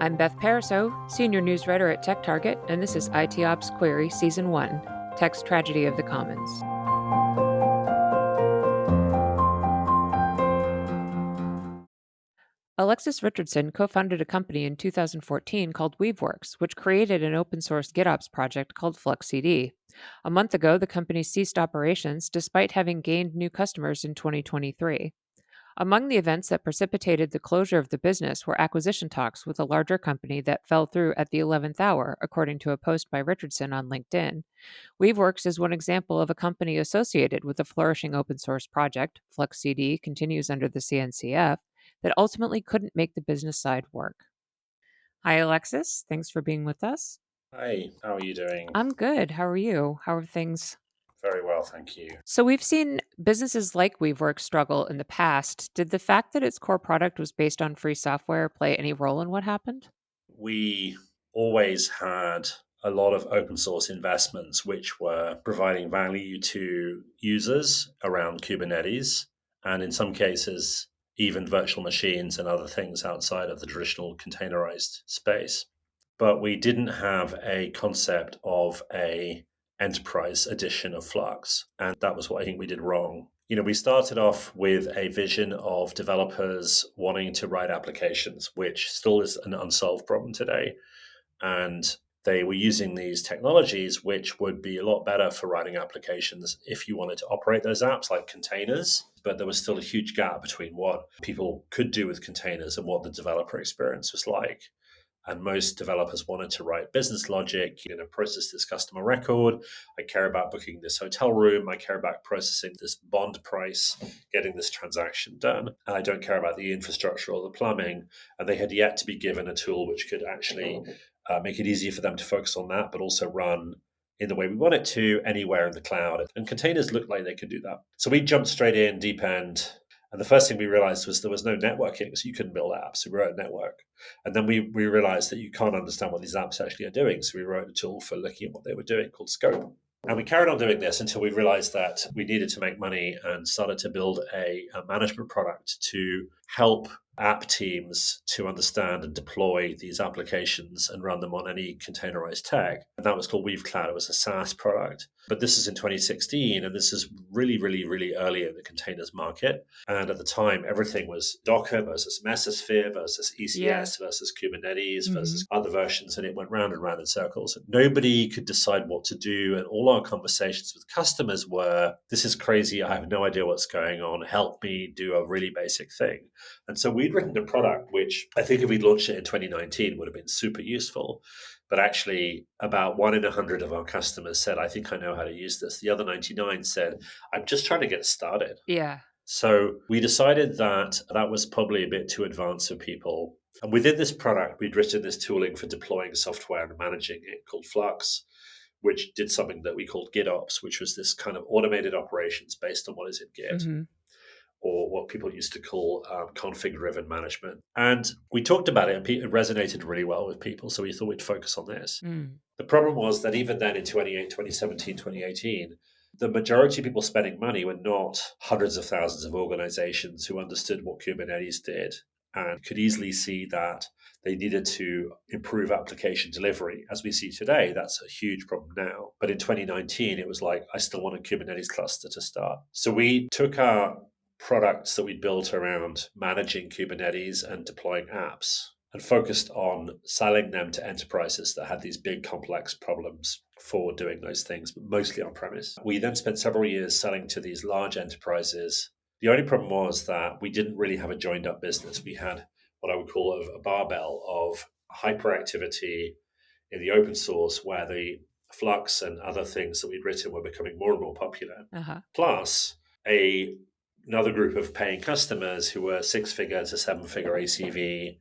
I'm Beth Paraso, Senior News Writer at Tech Target, and this is IT Ops Query Season 1, Tech's Tragedy of the Commons. Alexis Richardson co-founded a company in 2014 called Weaveworks, which created an open-source GitOps project called Flux CD. A month ago, the company ceased operations despite having gained new customers in 2023. Among the events that precipitated the closure of the business were acquisition talks with a larger company that fell through at the 11th hour, according to a post by Richardson on LinkedIn. Weaveworks is one example of a company associated with a flourishing open source project, Flux CD continues under the CNCF, that ultimately couldn't make the business side work. Hi, Alexis. Thanks for being with us. Hi, how are you doing? I'm good. How are you? How are things? Very well, thank you. So, we've seen businesses like Weaveworks struggle in the past. Did the fact that its core product was based on free software play any role in what happened? We always had a lot of open source investments which were providing value to users around Kubernetes, and in some cases, even virtual machines and other things outside of the traditional containerized space. But we didn't have a concept of a enterprise edition of Flux, and that was what I think we did wrong. We started off with a vision of developers wanting to write applications, which still is an unsolved problem today. And they were using these technologies, which would be a lot better for writing applications if you wanted to operate those apps like containers. But there was still a huge gap between what people could do with containers and what the developer experience was like. And most developers wanted to write business logic, process this customer record. I care about booking this hotel room. I care about processing this bond price, getting this transaction done. And I don't care about the infrastructure or the plumbing. And they had yet to be given a tool which could actually make it easier for them to focus on that, but also run in the way we want it to anywhere in the cloud. And containers looked like they could do that. So we jumped straight in, deep end. And the first thing we realized was there was no networking, so you couldn't build apps. So we wrote a network. And then we realized that you can't understand what these apps actually are doing. So we wrote a tool for looking at what they were doing called Scope. And we carried on doing this until we realized that we needed to make money and started to build a management product to help app teams to understand and deploy these applications and run them on any containerized tech. And that was called Weave Cloud. It was a SaaS product. But this is in 2016, and this is really, really, really early in the containers market. And at the time, everything was Docker versus Mesosphere versus ECS versus Kubernetes versus other versions, and it went round and round in circles. And nobody could decide what to do, and all our conversations with customers were, this is crazy, I have no idea what's going on, help me do a really basic thing. And so we'd written a product which I think if we'd launched it in 2019 would have been super useful. But actually, about 1 in 100 of our customers said, I think I know how to use this. The other 99 said, I'm just trying to get started. Yeah. So we decided that that was probably a bit too advanced for people. And within this product, we'd written this tooling for deploying software and managing it called Flux, which did something that we called GitOps, which was this kind of automated operations based on what is in Git. Or what people used to call config-driven management. And we talked about it, and it resonated really well with people, so we thought we'd focus on this. The problem was that even then in 2017, 2018, the majority of people spending money were not hundreds of thousands of organizations who understood what Kubernetes did and could easily see that they needed to improve application delivery. As we see today, that's a huge problem now. But in 2019, it was like, I still want a Kubernetes cluster to start. So we took our products that we built around managing Kubernetes and deploying apps and focused on selling them to enterprises that had these big complex problems for doing those things, but mostly on premise. We then spent several years selling to these large enterprises. The only problem was that we didn't really have a joined up business. We had what I would call a barbell of hyperactivity in the open source where the Flux and other things that we'd written were becoming more and more popular. Plus another group of paying customers who were 6-figure to 7-figure ACV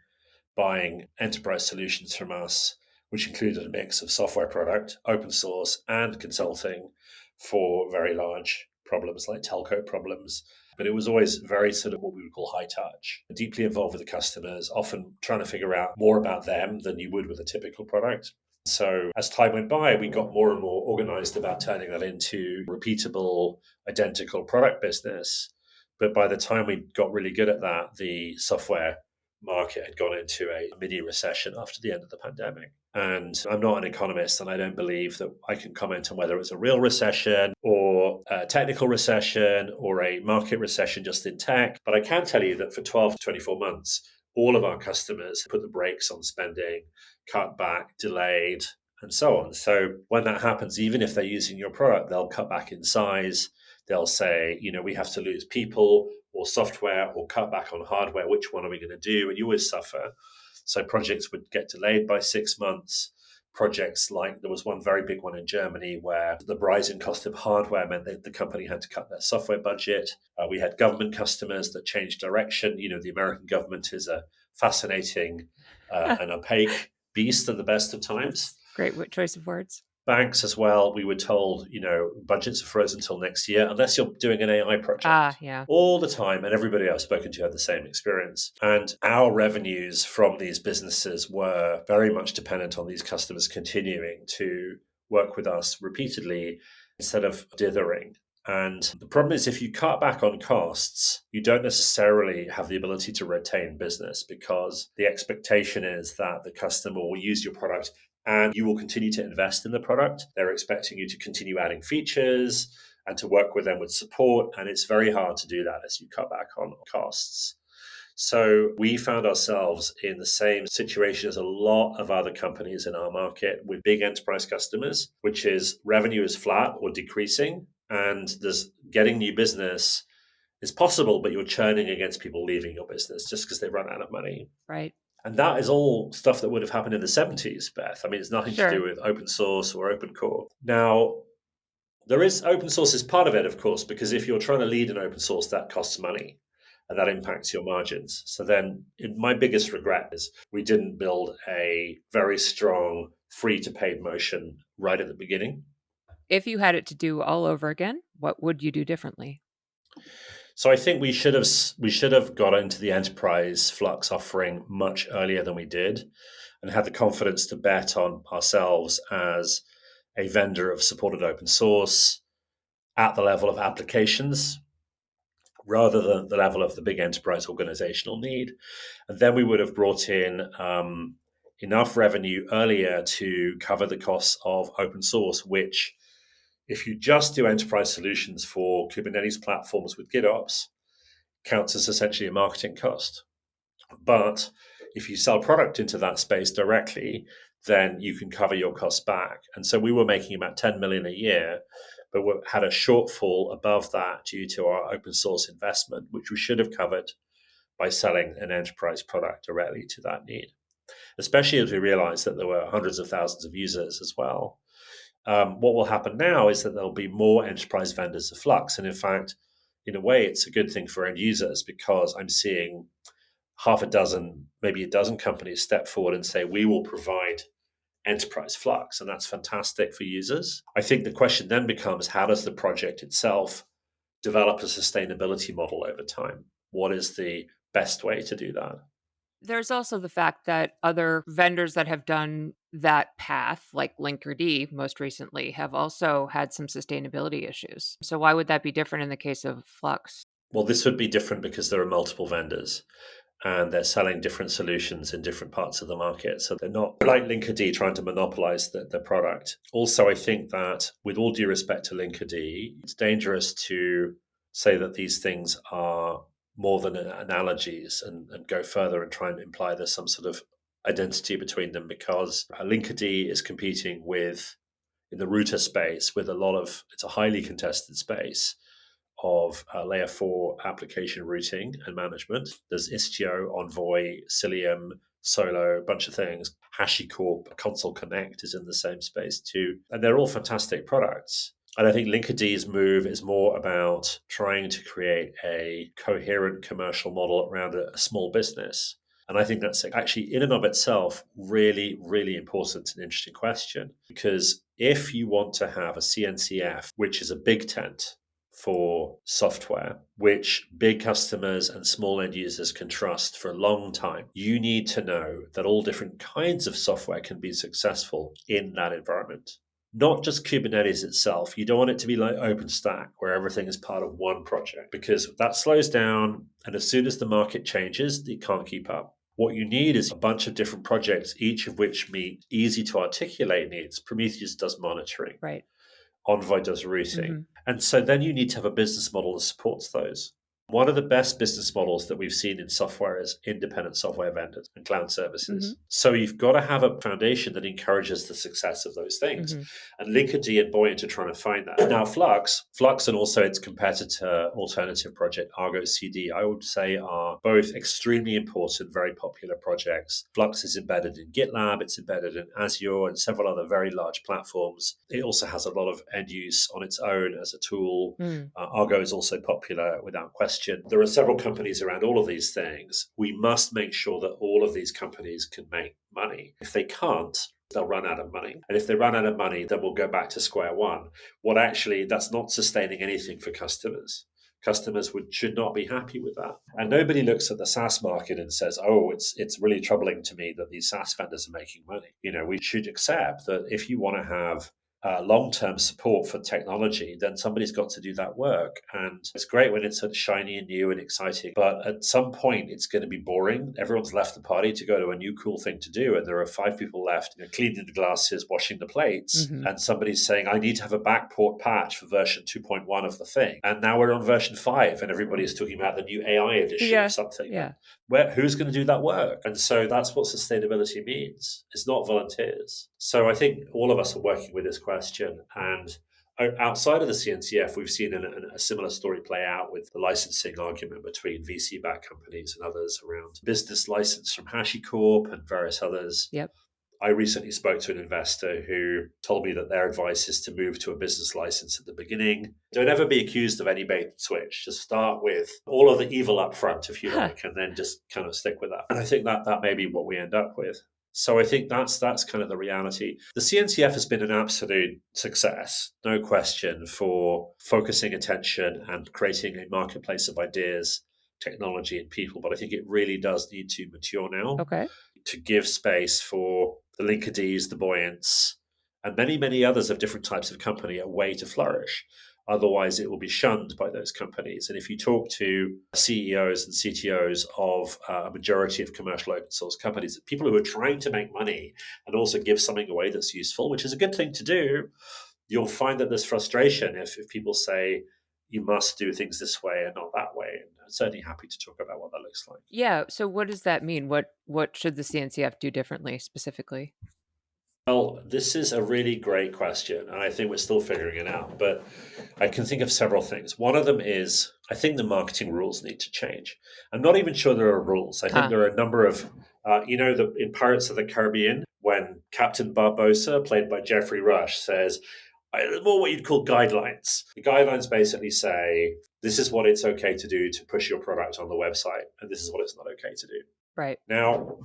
buying enterprise solutions from us, which included a mix of software product, open source, and consulting for very large problems like telco problems. But it was always very sort of what we would call high touch, deeply involved with the customers, often trying to figure out more about them than you would with a typical product. So as time went by, we got more and more organized about turning that into repeatable, identical product business. But by the time we got really good at that, the software market had gone into a mini recession after the end of the pandemic. And I'm not an economist, and I don't believe that I can comment on whether it's a real recession or a technical recession or a market recession just in tech. But I can tell you that for 12 to 24 months, all of our customers put the brakes on spending, cut back, delayed, and so on. So when that happens, even if they're using your product, they'll cut back in size. They'll say, we have to lose people or software or cut back on hardware. Which one are we going to do? And you always suffer. So projects would get delayed by 6 months. Projects like there was one very big one in Germany where the rising cost of hardware meant that the company had to cut their software budget. We had government customers that changed direction. The American government is a fascinating and opaque beast at the best of times. Great choice of words. Banks as well, we were told, budgets are frozen until next year, unless you're doing an AI project. Yeah. All the time. And everybody I've spoken to had the same experience. And our revenues from these businesses were very much dependent on these customers continuing to work with us repeatedly instead of dithering. And the problem is, if you cut back on costs, you don't necessarily have the ability to retain business, because the expectation is that the customer will use your product and you will continue to invest in the product. They're expecting you to continue adding features and to work with them with support. And it's very hard to do that as you cut back on costs. So we found ourselves in the same situation as a lot of other companies in our market with big enterprise customers, which is revenue is flat or decreasing, and there's getting new business is possible, but you're churning against people leaving your business just because they run out of money. Right. And that is all stuff that would have happened in the 70s, Beth. I mean, it's nothing to do with open source or open core. Now, there is open source is part of it, of course, because if you're trying to lead in open source, that costs money and that impacts your margins. So then my biggest regret is we didn't build a very strong free to paid motion right at the beginning. If you had it to do all over again, what would you do differently? So I think we should have got into the enterprise Flux offering much earlier than we did, and had the confidence to bet on ourselves as a vendor of supported open source at the level of applications rather than the level of the big enterprise organizational need. And then we would have brought in enough revenue earlier to cover the costs of open source, which, if you just do enterprise solutions for Kubernetes platforms with GitOps, counts as essentially a marketing cost. But if you sell product into that space directly, then you can cover your costs back. And so we were making about 10 million a year, but we had a shortfall above that due to our open source investment, which we should have covered by selling an enterprise product directly to that need, especially as we realized that there were hundreds of thousands of users as well. What will happen now is that there'll be more enterprise vendors of Flux. And in fact, in a way, it's a good thing for end users, because I'm seeing half a dozen, maybe a dozen companies step forward and say, we will provide enterprise Flux. And that's fantastic for users. I think the question then becomes, how does the project itself develop a sustainability model over time? What is the best way to do that? There's also the fact that other vendors that have done that path, like Linkerd most recently, have also had some sustainability issues. So why would that be different in the case of Flux? Well, this would be different because there are multiple vendors and they're selling different solutions in different parts of the market. So they're not like Linkerd trying to monopolize the product. Also, I think that with all due respect to Linkerd, it's dangerous to say that these things are more than analogies and go further and try and imply there's some sort of identity between them, because Linkerd is competing with, in the router space, with it's a highly contested space of layer 4 application routing and management. There's Istio, Envoy, Cilium, Solo, a bunch of things. HashiCorp, Console Connect is in the same space too. And they're all fantastic products. And I think Linkerd's move is more about trying to create a coherent commercial model around a small business. And I think that's actually, in and of itself, really, really important and interesting question. Because if you want to have a CNCF, which is a big tent for software, which big customers and small end users can trust for a long time, you need to know that all different kinds of software can be successful in that environment. Not just Kubernetes itself. You don't want it to be like OpenStack, where everything is part of one project, because that slows down. And as soon as the market changes, it can't keep up. What you need is a bunch of different projects, each of which meet easy to articulate needs. Prometheus does monitoring, Right. Envoy does routing. Mm-hmm. And so then you need to have a business model that supports those. One of the best business models that we've seen in software is independent software vendors and cloud Mm-hmm. services. So you've got to have a foundation that encourages the success of those things. Mm-hmm. And Linkerd and Buoyant are trying to find that. Now, Flux and also its competitor alternative project, Argo CD, I would say are both extremely important, very popular projects. Flux is embedded in GitLab, it's embedded in Azure and several other very large platforms. It also has a lot of end use on its own as a tool. Mm. Argo is also popular without question. There are several companies around all of these things. We must make sure that all of these companies can make money. If they can't, they'll run out of money. And if they run out of money, then we'll go back to square one. That's not sustaining anything for customers. Customers should not be happy with that. And nobody looks at the SaaS market and says, oh, it's really troubling to me that these SaaS vendors are making money. We should accept that if you want to have long-term support for technology, then somebody's got to do that work. And it's great when it's shiny and new and exciting, but at some point it's going to be boring. Everyone's left the party to go to a new cool thing to do, and there are 5 people left, cleaning the glasses, washing the plates, Mm-hmm. and somebody's saying, I need to have a backport patch for version 2.1 of the thing. And now we're on version 5, and everybody's talking about the new AI edition of something. Yeah. Who's going to do that work? And so that's what sustainability means. It's not volunteers. So I think all of us are working with this question. And outside of the CNCF, we've seen a similar story play out with the licensing argument between VC-backed companies and others around business license from HashiCorp and various others. Yep. I recently spoke to an investor who told me that their advice is to move to a business license at the beginning. Don't ever be accused of any bait and switch. Just start with all of the evil up front, if you like, and then just kind of stick with that. And I think that may be what we end up with. So I think that's kind of the reality. The CNCF has been an absolute success, no question, for focusing attention and creating a marketplace of ideas, technology, and people. But I think it really does need to mature now. Okay. To give space for the Linkerd's, the Buoyants, and many, many others of different types of company a way to flourish. Otherwise, it will be shunned by those companies. And if you talk to CEOs and CTOs of a majority of commercial open source companies, people who are trying to make money and also give something away that's useful, which is a good thing to do, you'll find that there's frustration if people say, you must do things this way and not that way. And I'm certainly happy to talk about what that looks like. Yeah. So what does that mean? What should the CNCF do differently specifically? Well, this is a really great question, and I think we're still figuring it out. But I can think of several things. One of them is I think the marketing rules need to change. I'm not even sure there are rules. I think there are a number of, in Pirates of the Caribbean, when Captain Barbossa, played by Jeffrey Rush, says, more what you'd call guidelines. The guidelines basically say, this is what it's okay to do to push your product on the website, and this is what it's not okay to do. Right. Now,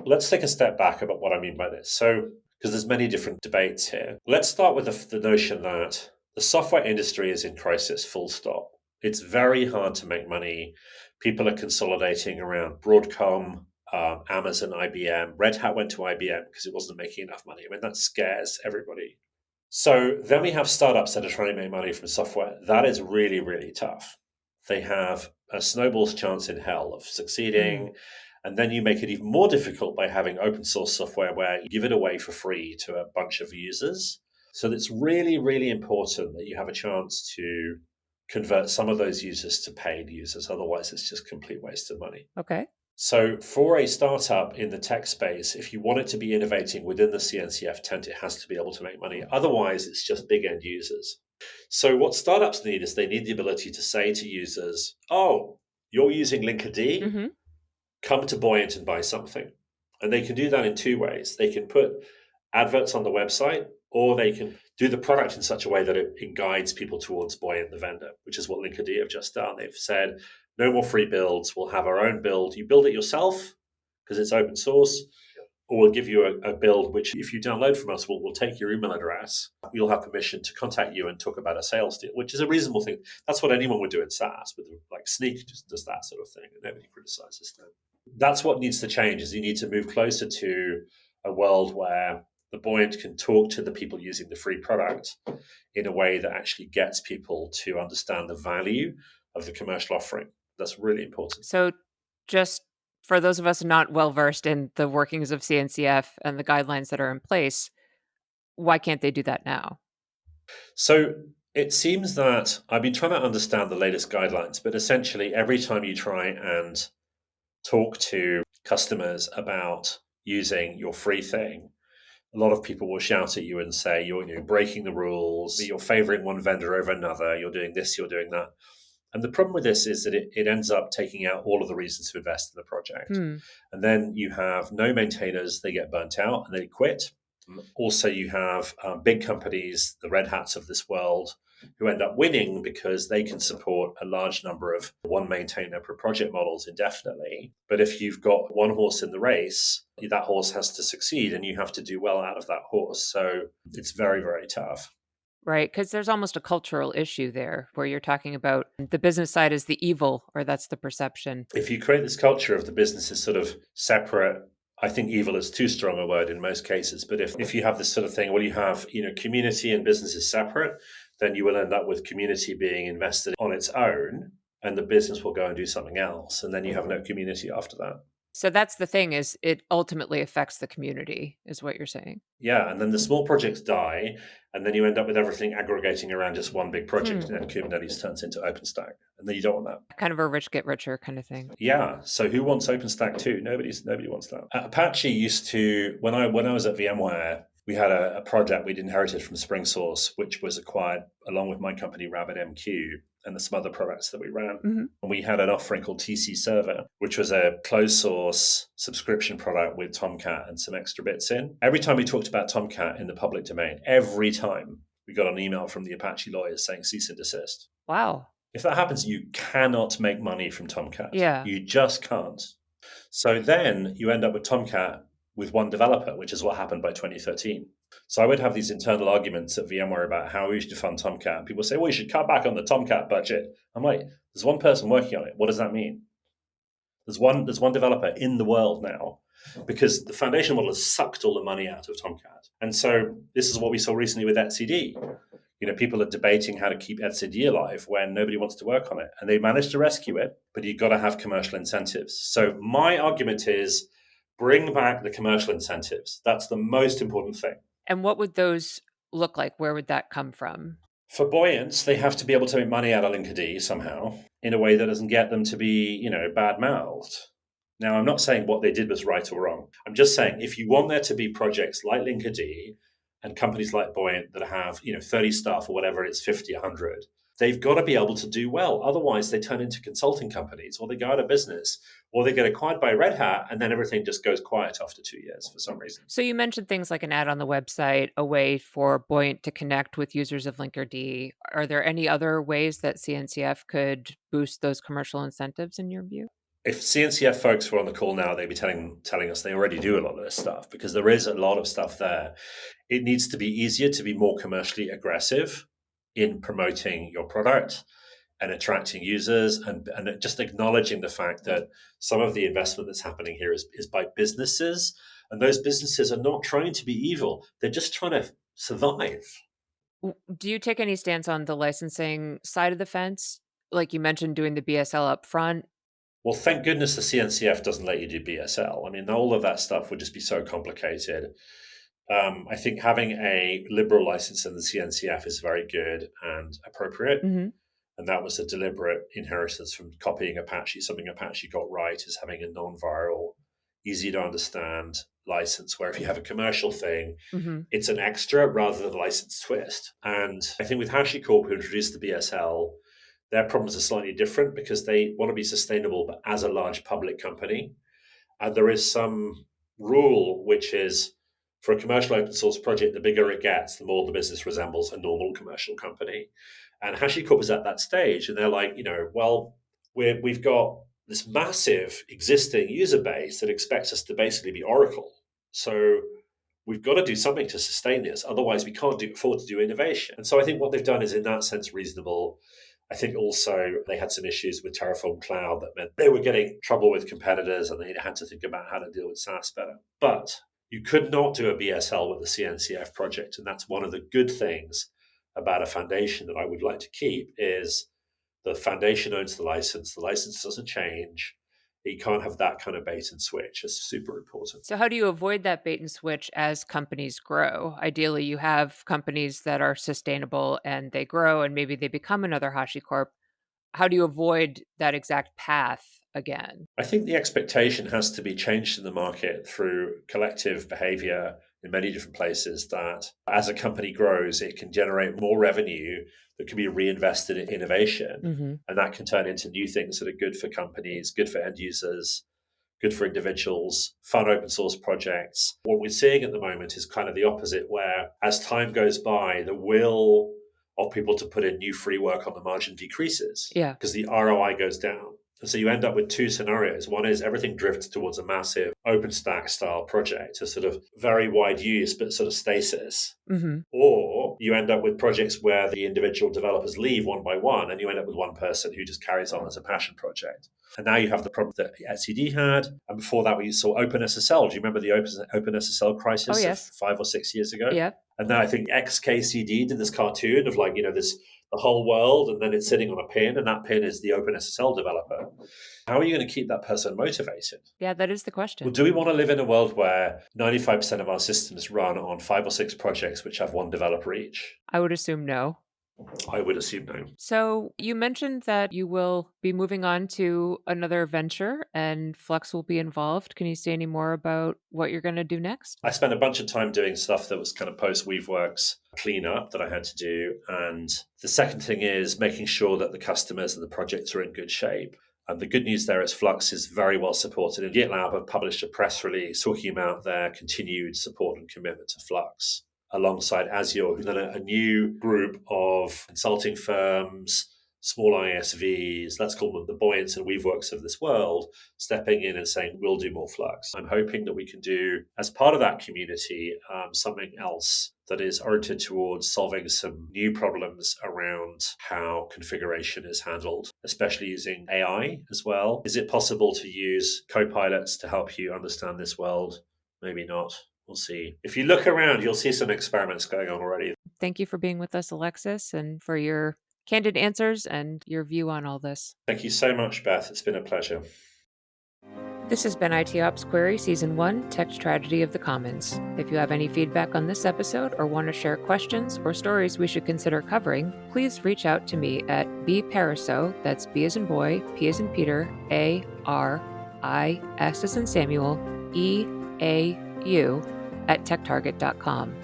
let's take a step back about what I mean by this. So, because there's many different debates here. Let's start with the notion that the software industry is in crisis, full stop. It's very hard to make money. People are consolidating around Broadcom, Amazon, IBM. Red Hat went to IBM because it wasn't making enough money. I mean, that scares everybody. So then we have startups that are trying to make money from software. That is really, really tough. They have a snowball's chance in hell of succeeding. And then you make it even more difficult by having open source software where you give it away for free to a bunch of users. So it's really, really important that you have a chance to convert some of those users to paid users. Otherwise, it's just a complete waste of money. Okay. So for a startup in the tech space, if you want it to be innovating within the CNCF tent, it has to be able to make money. Otherwise, it's just big end users. So what startups need is they need the ability to say to users, oh, you're using Linkerd? Mm-hmm. Come to Buoyant and buy something. And they can do that in 2 ways. They can put adverts on the website, or they can do the product in such a way that it guides people towards Buoyant, the vendor, which is what Linkerd have just done. They've said, no more free builds. We'll have our own build. You build it yourself because it's open source, or we'll give you a build, which if you download from us, we'll take your email address. You'll have permission to contact you and talk about a sales deal, which is a reasonable thing. That's what anyone would do in SaaS, with like Sneak just does that sort of thing, and nobody criticizes them. That's what needs to change, is you need to move closer to a world where the Buoyant can talk to the people using the free product in a way that actually gets people to understand the value of the commercial offering. That's really important. So just For those of us not well versed in the workings of CNCF and the guidelines that are in place, why can't they do that now? So it seems that I've been trying to understand the latest guidelines, but essentially, every time you try and talk to customers about using your free thing, a lot of people will shout at you and say you're breaking the rules, you're favoring one vendor over another, you're doing this, you're doing that. And the problem with this is that it ends up taking out all of the reasons to invest in the project. Hmm. And then you have no maintainers, they get burnt out and they quit. Also, you have big companies, the Red Hats of this world, who end up winning because they can support a large number of one maintainer per project models indefinitely. But if you've got one horse in the race, that horse has to succeed and you have to do well out of that horse. So it's very, very tough. Right, because there's almost a cultural issue there where you're talking about the business side is the evil, or that's the perception. If you create this culture of the business is sort of separate, I think evil is too strong a word in most cases. But if you have this sort of thing, well, you have community and business is separate, then you will end up with community being invested on its own, and the business will go and do something else, and then you have no community after that. So that's the thing is it ultimately affects the community, is what you're saying. Yeah, and then the small projects die, and then you end up with everything aggregating around just one big project, Hmm. and then Kubernetes turns into OpenStack, and then you don't want that. Kind of a rich get richer kind of thing. Yeah. So who wants OpenStack too? Nobody wants that. Apache used to when I was at VMware, we had a project we'd inherited from SpringSource, which was acquired along with my company RabbitMQ and some other products that we ran. Hmm. And we had an offering called TC Server, which was a closed source subscription product with Tomcat and some extra bits in. Every time we talked about Tomcat in the public domain, every time we got an email from the Apache lawyers saying cease and desist. Wow. If that happens, you cannot make money from Tomcat. Yeah. You just can't. So then you end up with Tomcat with one developer, which is what happened by 2013. So I would have these internal arguments at VMware about how we should fund Tomcat. People say, well, you should cut back on the Tomcat budget. I'm like, there's one person working on it. What does that mean? There's one developer in the world now because the foundation model has sucked all the money out of Tomcat. And so this is what we saw recently with etcd. People are debating how to keep etcd alive when nobody wants to work on it. And they managed to rescue it, but you've got to have commercial incentives. So my argument is bring back the commercial incentives. That's the most important thing. And what would those look like? Where would that come from? For buoyants, they have to be able to make money out of Linkerd somehow in a way that doesn't get them to be, bad mouthed. Now, I'm not saying what they did was right or wrong. I'm just saying if you want there to be projects like Linkerd and companies like Buoyant that have, 30 staff or whatever it is, 50, 100, they've got to be able to do well. Otherwise, they turn into consulting companies or they go out of business or they get acquired by Red Hat and then everything just goes quiet after 2 years for some reason. So you mentioned things like an ad on the website, a way for Buoyant to connect with users of Linkerd. Are there any other ways that CNCF could boost those commercial incentives in your view? If CNCF folks were on the call now, they'd be telling us they already do a lot of this stuff because there is a lot of stuff there. It needs to be easier to be more commercially aggressive in promoting your product and attracting users and just acknowledging the fact that some of the investment that's happening here is by businesses. And those businesses are not trying to be evil. They're just trying to survive. Do you take any stance on the licensing side of the fence? Like you mentioned, doing the BSL up front. Well, thank goodness the CNCF doesn't let you do BSL. I mean, all of that stuff would just be so complicated. I think having a liberal license in the CNCF is very good and appropriate. Hmm. And that was a deliberate inheritance from copying Apache. Something Apache got right is having a non-viral, easy to understand license, where if you have a commercial thing, Hmm. it's an extra rather than a license twist. And I think with HashiCorp, who introduced the BSL, their problems are slightly different because they want to be sustainable, but as a large public company. And there is some rule which is for a commercial open source project, the bigger it gets, the more the business resembles a normal commercial company. And HashiCorp is at that stage, and they're like, well, we've got this massive existing user base that expects us to basically be Oracle. So we've got to do something to sustain this. Otherwise, we can't afford to do innovation. And so I think what they've done is, in that sense, reasonable. I think also they had some issues with Terraform Cloud that meant they were getting trouble with competitors and they had to think about how to deal with SaaS better. But you could not do a BSL with the CNCF project. And that's one of the good things about a foundation that I would like to keep is the foundation owns the license. The license doesn't change. You can't have that kind of bait and switch. It's super important. So, how do you avoid that bait and switch as companies grow? Ideally, you have companies that are sustainable and they grow and maybe they become another HashiCorp. How do you avoid that exact path again? I think the expectation has to be changed in the market through collective behavior in many different places that as a company grows, it can generate more revenue that can be reinvested in innovation. Hmm. And that can turn into new things that are good for companies, good for end users, good for individuals, fun open source projects. What we're seeing at the moment is kind of the opposite, where as time goes by, the will of people to put in new free work on the margin decreases Yeah. because the ROI goes down. And so you end up with two scenarios. One is everything drifts towards a massive OpenStack style project, a sort of very wide use, but sort of stasis. Hmm. Or you end up with projects where the individual developers leave one by one, and you end up with one person who just carries on as a passion project. And now you have the problem that etcd had. And before that, we saw OpenSSL. Do you remember the OpenSSL Oh, crisis of yes. 5 or 6 years ago? Yeah. And then I think XKCD did this cartoon of like, this the whole world, and then it's sitting on a pin, and that pin is the OpenSSL developer. How are you going to keep that person motivated? Yeah, that is the Well, question. do we want to live in a world where 95% of our systems run on 5 or 6 projects which have one developer each? I would assume no. I would assume no. So, you mentioned that you will be moving on to another venture and Flux will be involved. Can you say any more about what you're going to do next? I spent a bunch of time doing stuff that was kind of post Weaveworks cleanup that I had to do. And the second thing is making sure that the customers and the projects are in good shape. And the good news there is Flux is very well supported. And GitLab have published a press release talking about their continued support and commitment to Flux alongside Azure, who's done a new group of consulting firms, small ISVs, let's call them the Buoyants and Weaveworks of this world, stepping in and saying, we'll do more Flux. I'm hoping that we can do, as part of that community, something else that is oriented towards solving some new problems around how configuration is handled, especially using AI as well. Is it possible to use co-pilots to help you understand this world? Maybe not. We'll see. If you look around, you'll see some experiments going on already. Thank you for being with us, Alexis, and for your candid answers and your view on all this. Thank you so much, Beth. It's been a pleasure. This has been IT Ops Query Season 1 Tech Tragedy of the Commons. If you have any feedback on this episode or want to share questions or stories we should consider covering, please reach out to me at bpariseau, that's B as in boy, P as in Peter, A-R-I, S as in Samuel, E-A-U, at techtarget.com.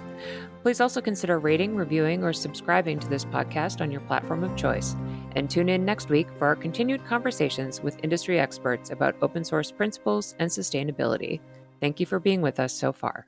Please also consider rating, reviewing, or subscribing to this podcast on your platform of choice. And tune in next week for our continued conversations with industry experts about open source principles and sustainability. Thank you for being with us so far.